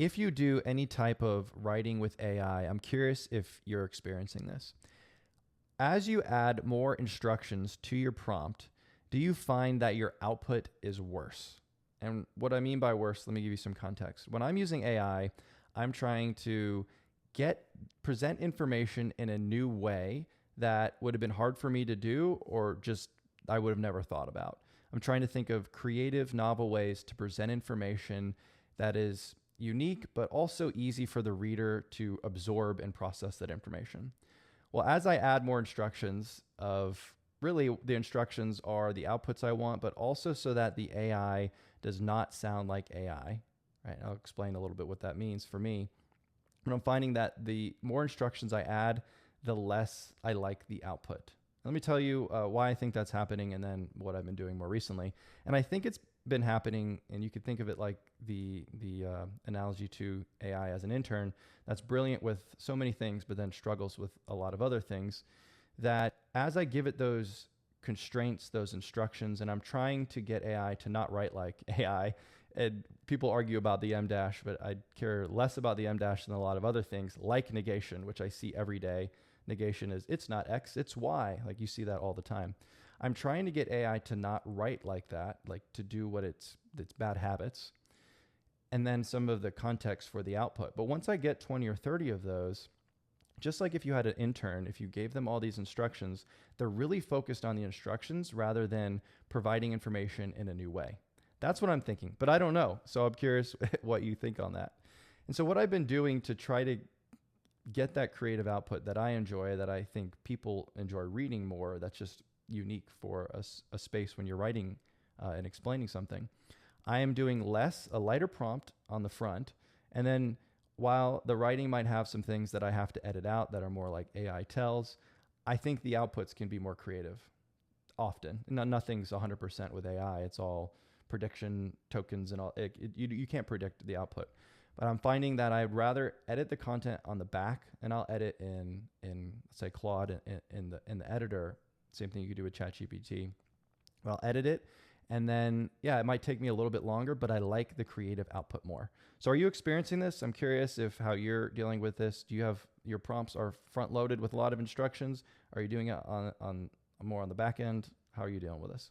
If you do any type of writing with AI, I'm curious if you're experiencing this. As you add more instructions to your prompt, do you find that your output is worse? And what I mean by worse, let me give you some context. When I'm using AI, I'm trying to present information in a new way that would have been hard for me to do or just I would have never thought about. I'm trying to think of creative, novel ways to present information that is unique, but also easy for the reader to absorb and process that information. Well, as I add more instructions of really the instructions are the outputs I want, but also so that the AI does not sound like AI, right? I'll explain a little bit what that means for me. But I'm finding that the more instructions I add, the less I like the output. Let me tell you why I think that's happening and then what I've been doing more recently. And I think it's been happening, and you could think of it like the analogy to AI as an intern that's brilliant with so many things, but then struggles with a lot of other things. That as I give it those constraints, those instructions, and I'm trying to get AI to not write like AI. And people argue about the M dash, but I care less about the M dash than a lot of other things, like negation, which I see every day. Negation is it's not X, it's Y. Like you see that all the time. I'm trying to get AI to not write like that, like to do what its bad habits, and then some of the context for the output. But once I get 20 or 30 of those, just like if you had an intern, if you gave them all these instructions, they're really focused on the instructions rather than providing information in a new way. That's what I'm thinking, but I don't know. So I'm curious what you think on that. And so what I've been doing to try to get that creative output that I enjoy, that I think people enjoy reading more, that's just unique for a space when you're writing and explaining something. I am doing a lighter prompt on the front, and then while the writing might have some things that I have to edit out that are more like AI tells, I think the outputs can be more creative often. Nothing's 100% with AI. It's all prediction tokens and all. You can't predict the output. But I'm finding that I'd rather edit the content on the back, and I'll edit in say Claude in the editor. Same thing you could do with ChatGPT. I'll edit it, and then yeah, it might take me a little bit longer, but I like the creative output more. So are you experiencing this? I'm curious if how you're dealing with this. Do you have your prompts are front loaded with a lot of instructions? Are you doing it on more on the back end? How are you dealing with this?